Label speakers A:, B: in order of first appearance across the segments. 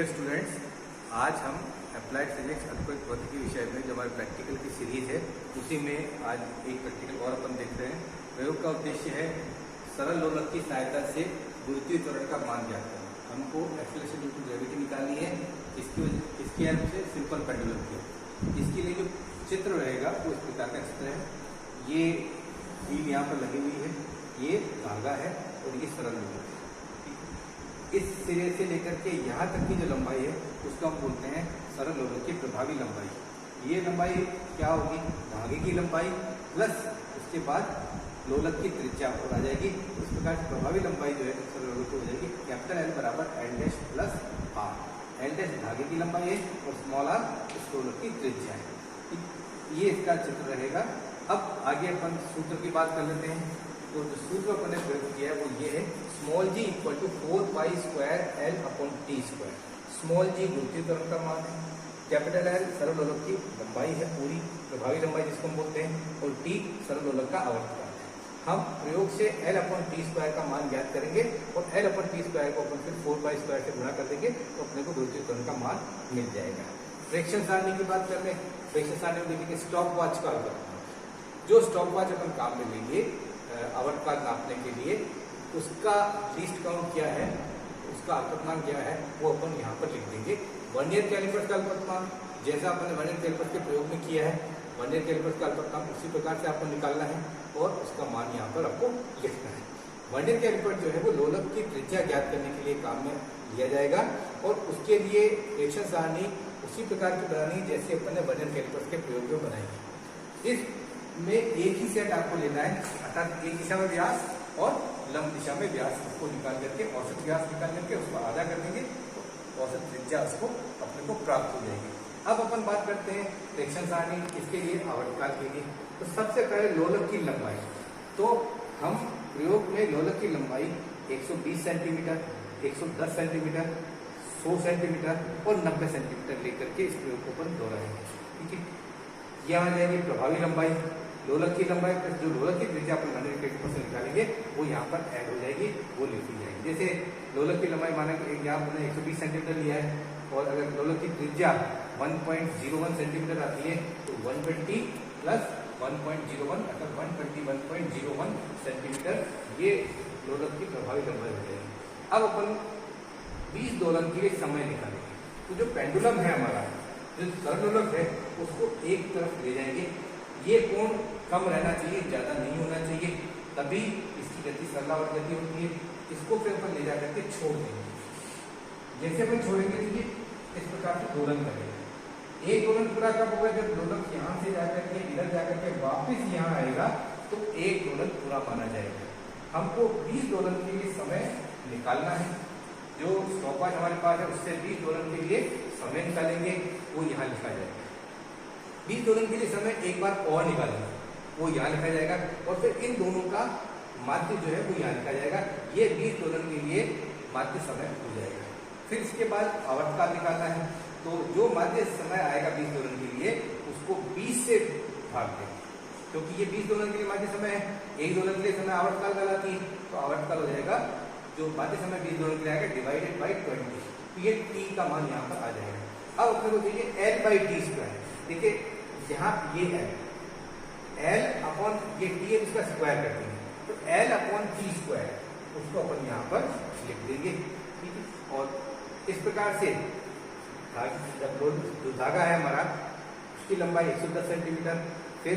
A: Dear students, आज हम applied physics अनुप्रयुक्त भौतिकी विषय में जो हमारे प्रैक्टिकल की सीरीज है उसी में आज एक प्रैक्टिकल और अपन देख रहे हैं। प्रयोग का उद्देश्य है सरल लोलक की सहायता से गुरुत्वीय त्वरण का मान ज्ञात करना। हमको एक्सेलरेशन ड्यू टू ग्रेविटी निकालनी है। इसकी हेल्प से सिंपल पेंडुलम की। इसके लिए जो चित्र रहेगा वो इस प्रकार का चित्र है। ये बीम यहाँ पर लगी हुई है, ये धागा है और ये सरल लोलक है। इस सिरे से लेकर के यहाँ तक की जो लंबाई है उसको हम बोलते हैं सरल लोलक की प्रभावी लंबाई। ये लंबाई क्या होगी? धागे की लंबाई प्लस उसके बाद लोलक की त्रिज्या और आ जाएगी। इस प्रकार से प्रभावी लंबाई जो है सरल लोलक की हो जाएगी कैपिटल L बराबर L dash plus R। L dash धागे की लंबाई है और स्मॉल r इस लोलक की त्रिज्या है। ये इसका चित्र रहेगा। अब आगे अपन सूत्र की बात कर लेते हैं। तो जो सूत्र अपन ने प्रयोग किया है वो ये है, small g equal to 4 square L upon T square. Small g गुरुत्वीय त्वरण का मान है, कैपिटल L सरल लोलक की लंबाई है, पूरी प्रभावी लंबाई जिसको हम बोलते हैं, और t सरल लोलक का आवर्तकाल है। हम प्रयोग से L अपॉन टी स्क्वायर का मान ज्ञात करेंगे और L अपॉन टी स्क्वायर को अपन फिर 4 स्क्वायर से गुणा कर देंगे तो अपने को गुरुत्वीय त्वरण का मान मिल जाएगा। फ्रैक्शन सारणी की बात कर ले। फ्रैक्शन सारणी में देखेंगे स्टॉप वॉच का जो स्टॉप वॉच अपन काम में लेंगे आवर्तकाल नापने के लिए, उसका लीस्ट काउंट क्या है, उसका अल्पतमांक क्या है, वो अपन यहाँ पर लिख देंगे। वर्नियर कैलिपर्स का अल्पतमांक जैसा अपन वर्नियर कैलिपर्स के प्रयोग में किया है, वर्नियर कैलिपर्स का अल्पतमांक उसी प्रकार से आपको निकालना है और उसका मान यहाँ पर आपको लिखना है। वर्नियर कैलिपर जो है वो लोलक की त्रिज्या ज्ञात करने के लिए काम में लिया जाएगा और उसके लिए फ्रैक्शन सारणी उसी प्रकार की बनानी जैसे अपन ने वर्नियर कैलिपर्स के प्रयोग में बनाई है। इसमें एक ही सेट आपको लेना है, अर्थात एक दिशा में व्यास और लंब दिशा में व्यास को निकाल करके औसत व्यास निकाल करके उसको आधा कर देंगे तो औसत त्रिज्या उसको अपने को प्राप्त हो जाएगी। अब अपन बात करते हैं फ्रैक्शन सारणी इसके लिए आवर्तकाल के लिए। तो सबसे पहले लोलक की लंबाई, तो हम प्रयोग में लोलक की लंबाई 120 सेंटीमीटर, 110 सेंटीमीटर, 100 सेंटीमीटर और 90 सेंटीमीटर लेकर के इस प्रयोग को अपन दोहराएंगे। ठीक है, यह आ जाएगी प्रभावी लंबाई। लोलक की लंबाई प्लस जो लोलक की त्रिज्या अपन वर्नियर कैलिपर से निकालेंगे वो यहाँ पर ऐड हो जाएगी, वो लिखी जाएगी। जैसे लोलक की लंबाई माना कि यहाँ हमने 120 सेंटीमीटर लिया है और अगर लोलक की त्रिज्या 1.01 सेंटीमीटर आती है तो 120 प्लस 1.01 अर्थात 121.01 सेंटीमीटर ये लोलक की प्रभावी लंबाई हो जाएगी। अब अपन 20 दोलन के लिए समय निकालेंगे। तो जो पेंडुलम है हमारा, जो सरल लोलक है, उसको एक तरफ ले जाएंगे। ये कोण कम रहना चाहिए, ज्यादा नहीं होना चाहिए, तभी इसकी गति सरलावर्त गति होती है। इसको फिर अपन ले जाकर के छोड़ देंगे। जैसे अपन छोड़ेंगे तो ये इस प्रकार से दोलन करेगा। एक दोलन पूरा कब होगा? जब लोलक यहाँ से जाकर के इधर जाकर के वापिस यहाँ आएगा तो एक दोलन पूरा माना जाएगा। हमको 20 दोलन के लिए समय निकालना है। जो स्टॉपवॉच हमारे पास है उससे 20 दोलन के लिए समय निकालेंगे, वो यहाँ लिखा जाएगा। 20 दोलन के लिए समय एक बार और निकालेंगे, वो यहाँ लिखा जाएगा और फिर इन दोनों का माध्य जो है वो यहाँ लिखा जाएगा। ये 20 दोलन के लिए माध्य समय हो जाएगा। फिर इसके बाद आवर्तकाल निकालना है, तो जो माध्य समय आएगा 20 दोलन के लिए उसको 20 से भाग देंगे, क्योंकि ये 20 दोलन के लिए माध्य समय है। एक दोलन के लिए समय आवर्तकाल कहलाती है, तो आवर्तकाल हो जाएगा जो माध्य समय 20 दोलन के लिए आएगा डिवाइडेड बाई 20। तो ये t का मान यहाँ पर आ जाएगा। अब अपने को चाहिए L बाई टी स्क्वायर। देखिए यहाँ ये है L अपॉन ये t है, इसका स्क्वायर कर देंगे तो L अपॉन टी स्क्वायर, उसको अपन यहाँ पर लिख देंगे। ठीक है, और इस प्रकार से जब जो धागा है हमारा उसकी लंबाई 110 सेंटीमीटर, फिर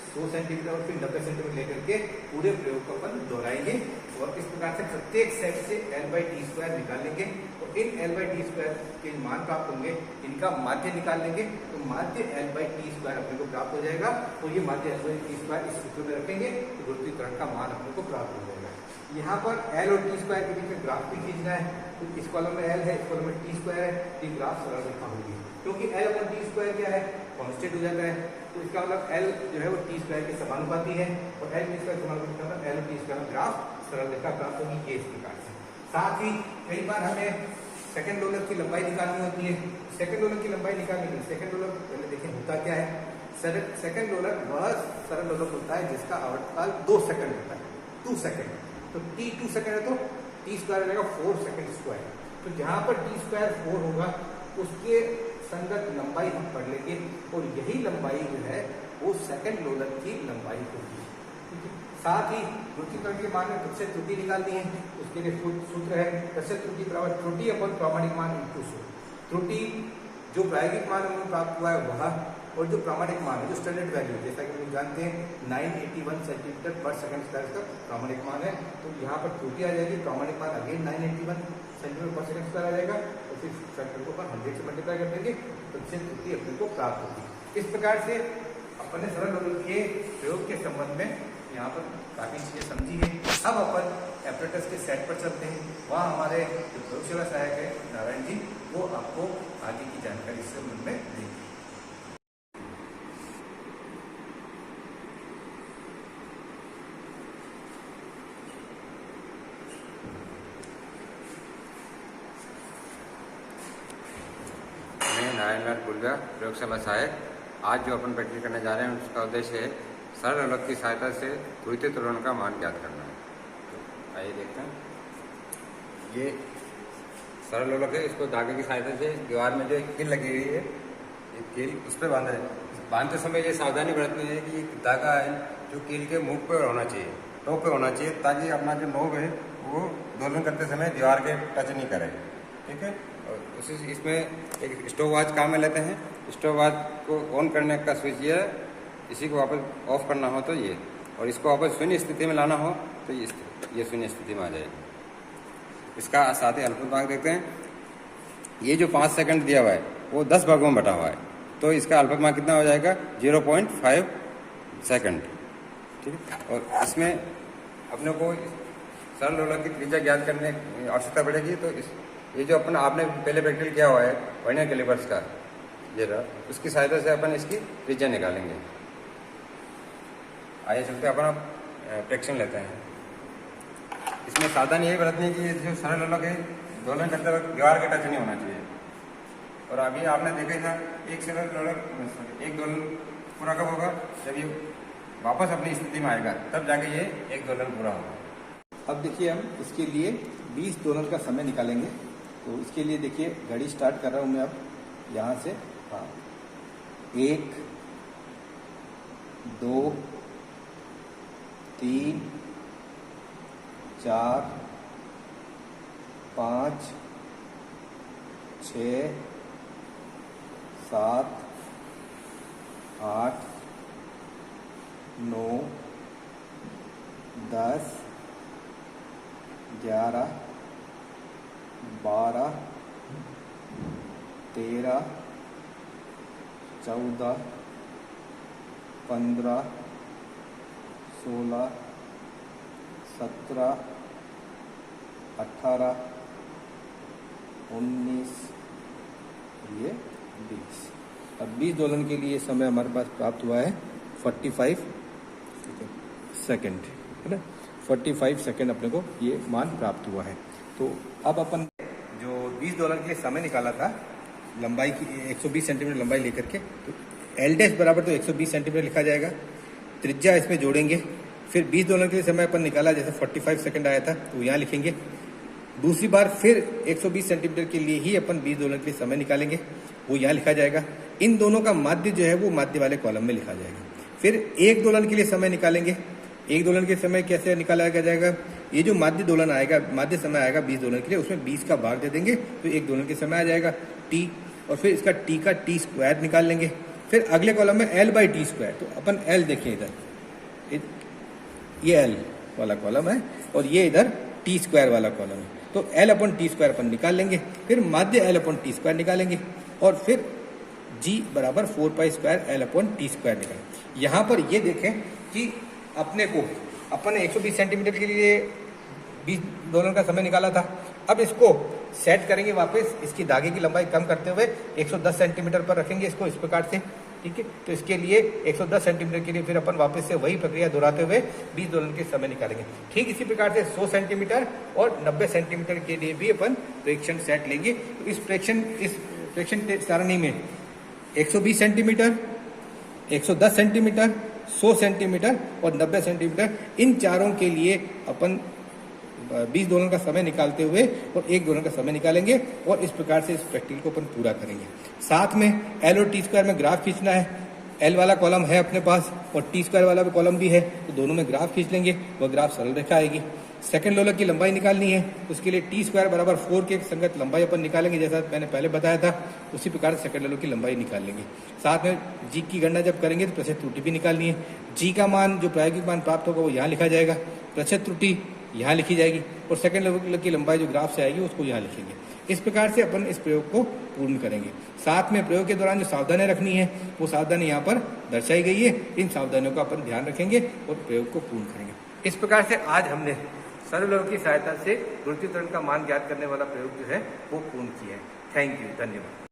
A: 100 सेंटीमीटर और फिर 90 सेंटीमीटर लेकर के पूरे प्रयोग को अपन दोहराएंगे और इस प्रकार से प्रत्येक सेट से L बाई टी स्क्वायर निकालेंगे। तो इन L बाई टी स्क्वायर के मान प्राप्त होंगे, इनका माध्य निकाल लेंगे तो माध्य L बाई टी स्क्वायर अपने को प्राप्त हो जाएगा। और ये माध्य L बाई टी स्क्वायर इस सूत्र में रखेंगे तो गुरुत्वीय त्वरण का मान अपने को प्राप्त हो जाएगा। यहाँ पर L और टी स्क्वायर के बीच में ग्राफ भी खींचना है। तो इस कॉलम में L है, इस कॉलम में टी स्क्वायर है, तो ग्राफ सरल रेखा होगी क्योंकि L अपॉन टी स्क्वायर क्या है? कांस्टेंट हो जाता है। तो इसका मतलब L जो है वो टी स्क्वायर के समानुपाती है और L टी स्क्वायर समानुपाती मतलब L टी स्क्वायर ग्राफ सरल रेखा प्राप्त होगी ये इस प्रकार से। साथ ही कई बार हमें सेकंड लोलक की लंबाई निकालनी होती है। सेकंड लोलक की लंबाई निकालने के लिए सेकंड लोलक पहले देखें होता क्या है। सेकंड लोलक वह सरल लोलक होता है जिसका आवर्तकाल 2 सेकंड होता है, 2 सेकंड। तो t 2 सेकंड है तो t स्क्वायर रहेगा 4 सेकंड स्क्वायर। तो जहाँ पर टी स्क्वायर 4 होगा उसके संगत लंबाई हम पढ़ लेंगे और यही लंबाई जो है वो सेकंड लोलक की लंबाई होगी। साथ ही रुचिकरण के मान में प्रतिशत त्रुटि निकालनी है, उसके लिए सूत्र है प्रतिशत त्रुटि बराबर त्रुटि अपन प्रामाणिक मान इंटू 100। त्रुटि जो प्रायोगिक मान हमें प्राप्त हुआ है वह, और जो प्रामाणिक मान है जो स्टैंडर्ड वैल्यू जैसा कि हम जानते हैं 981 सेंटीमीटर पर सेकंड स्क्वायर का प्रामाणिक मान है, तो यहाँ पर त्रुटि आ जाएगी, प्रामाणिक मान अगेन 981 सेंटीमीटर पर सेकंड स्क्वायर आ जाएगा और फिर फैक्टर को 100 से मल्टीप्लाई कर देंगे प्रतिशत त्रुटि अपने को प्राप्त होगी। इस प्रकार से अपने सरल लोलक के प्रयोग के संबंध में यहाँ पर काफ़ी चीज़ें समझी है। अब अपन एपरेटस के सेट पर चलते हैं, वहाँ हमारे जो प्रयोगशाला सहायक है नारायण जी वो आपको आगे की जानकारी इस संबंध में देंगे।
B: मैं नारायण लाल बुल्गा, प्रयोगशाला सहायक। आज जो अपन प्रैक्टिस करने जा रहे हैं उसका उद्देश्य है सरल लोलक की सहायता से त्वरित त्वरण का मान ज्ञात करना है। तो आइए देखते हैं। ये सरल लोलक है, इसको धागे की सहायता से दीवार में जो एक कील लगी हुई है, ये कील उस पर बांधा है। बांधते समय ये सावधानी बरतनी है कि धागा है जो कील के मुख पर होना चाहिए, टॉप पे होना चाहिए, ताकि अपना जो नोब है वो दोलन करते समय दीवार के टच नहीं करे। ठीक है। और उसी इसमें एक स्टॉप वॉच काम में लेते हैं। स्टॉप वॉच को ऑन करने का स्विच ये है, इसी को वापस ऑफ करना हो तो ये, और इसको वापस शून्य स्थिति में लाना हो तो ये शून्य स्थिति में आ जाएगी। इसका साथ ही अल्पतमांक देखते हैं। ये जो 5 सेकंड दिया हुआ है वो 10 भागों में बटा हुआ है, तो इसका अल्पतमांक कितना हो जाएगा 0.5 सेकंड। ठीक है। और इसमें अपने को सरल लोलक की त्रिज्या ज्ञात करने की आवश्यकता पड़ेगी। तो ये जो आपने पहले प्रैक्टिकल किया हुआ है वर्नियर कैलिपर्स का ये रहा, उसकी सहायता से अपन इसकी त्रिज्या निकालेंगे। आइए चलते अपन प्रेक्षण लेते हैं। इसमें सावधानी यही बरतनी है कि ये जो सरल लोलक है दोलन करते वक्त दीवार के टच नहीं होना चाहिए। और अभी आपने देखा ही था एक सरल लोलक एक दोलन पूरा कब होगा, जब ये वापस अपनी स्थिति में आएगा तब जाके ये एक दोलन पूरा होगा।
A: अब देखिए हम इसके लिए 20 दोलन का समय निकालेंगे। तो इसके लिए देखिए घड़ी स्टार्ट कर रहा हूँ मैं अब यहाँ से। हाँ, 1 2 3 4 5 6 7 8 9 10 11 12 13 14 15 16 17 18 19 ये 20। अब 20 दोलन के लिए समय हमारे पास प्राप्त हुआ है 45 सेकंड, है ना। 45 सेकंड अपने को ये मान प्राप्त हुआ है। तो अब अपन जो 20 दोलन के लिए समय निकाला था लंबाई की 120 सेंटीमीटर लंबाई लेकर के, तो एल डैश बराबर तो 120 सेंटीमीटर लिखा जाएगा, त्रिज्या इसमें जोड़ेंगे। फिर 20 दोलन के लिए समय अपन निकाला, जैसे 45 सेकंड आया था तो यहाँ लिखेंगे। दूसरी बार फिर 120 सेंटीमीटर के लिए ही अपन 20 दोलन के लिए समय निकालेंगे, वो यहाँ लिखा जाएगा। इन दोनों का माध्य जो है वो माध्य वाले कॉलम में लिखा जाएगा। फिर 1 दोलन के लिए समय निकालेंगे। 1 दोलन के समय कैसे निकाला जाएगा, ये जो माध्य दोलन आएगा, माध्य समय आएगा 20 दोलन के लिए, उसमें 20 का भाग दे देंगे तो 1 दोलन के समय आ जाएगा t, और फिर इसका t का t स्क्वायर निकाल लेंगे। फिर अगले कॉलम में l/t स्क्वायर, तो अपन l देखिए इधर, ये l वाला कॉलम है और ये इधर t स्क्वायर वाला कॉलम है, तो l/t स्क्वायर अपन निकाल लेंगे। फिर माध्य l/t स्क्वायर निकालेंगे और फिर g बराबर 4 स्क्वायर l/t स्क्वायर निकालेंगे। यहाँ पर ये देखें कि अपने को अपन 120 सेंटीमीटर के लिए 20 दोलन का समय निकाला था। अब इसको सेट करेंगे वापस, इसकी धागे की लंबाई कम करते हुए 110 सेंटीमीटर पर रखेंगे इसको इस प्रकार से। ठीक है। तो इसके लिए 110 सेंटीमीटर के लिए फिर अपन वापस से वही प्रक्रिया दोहराते हुए 20 दोलन के समय निकालेंगे। ठीक इसी प्रकार से 100 सेंटीमीटर और 90 सेंटीमीटर के लिए भी अपन प्रेक्षण सेट लेंगे। तो इस प्रेक्षण सारणी में 120 सेंटीमीटर, 110 सेंटीमीटर, 100 सेंटीमीटर और 90 सेंटीमीटर, इन चारों के लिए अपन 20 दोलन का समय निकालते हुए और 1 दोलन का समय निकालेंगे और इस प्रकार से इस प्रैक्टिकल को अपन पूरा करेंगे। साथ में एल और टी स्क्वायर में ग्राफ खींचना है। एल वाला कॉलम है अपने पास और टी स्क्वायर वाला भी कॉलम भी है, तो दोनों में ग्राफ खींच लेंगे, वह ग्राफ सरल रेखा आएगी। सेकंड लोलक की लंबाई निकालनी है, उसके लिए टी स्क्वायर बराबर 4 के संगत लंबाई अपन निकालेंगे, जैसा मैंने पहले बताया था उसी प्रकार से सेकंड लोलक की लंबाई निकाल लेंगे। साथ में जी की गणना जब करेंगे तो प्रतिशत त्रुटि भी निकालनी है। जी का मान जो प्रायोगिक मान प्राप्त होगा वो यहाँ लिखा जाएगा, प्रतिशत त्रुटि यहाँ लिखी जाएगी और सेकंड लोलक की लंबाई जो ग्राफ से आएगी उसको यहाँ लिखेंगे। इस प्रकार से अपन इस प्रयोग को पूर्ण करेंगे। साथ में प्रयोग के दौरान जो सावधानियां रखनी है वो सावधानी यहाँ पर दर्शाई गई है, इन सावधानियों का अपन ध्यान रखेंगे और प्रयोग को पूर्ण करेंगे। इस प्रकार से आज हमने सरल लोलक की सहायता से गुरुत्वीय त्वरण का मान ज्ञात करने वाला प्रयोग जो है वो पूर्ण किया है। थैंक यू, धन्यवाद।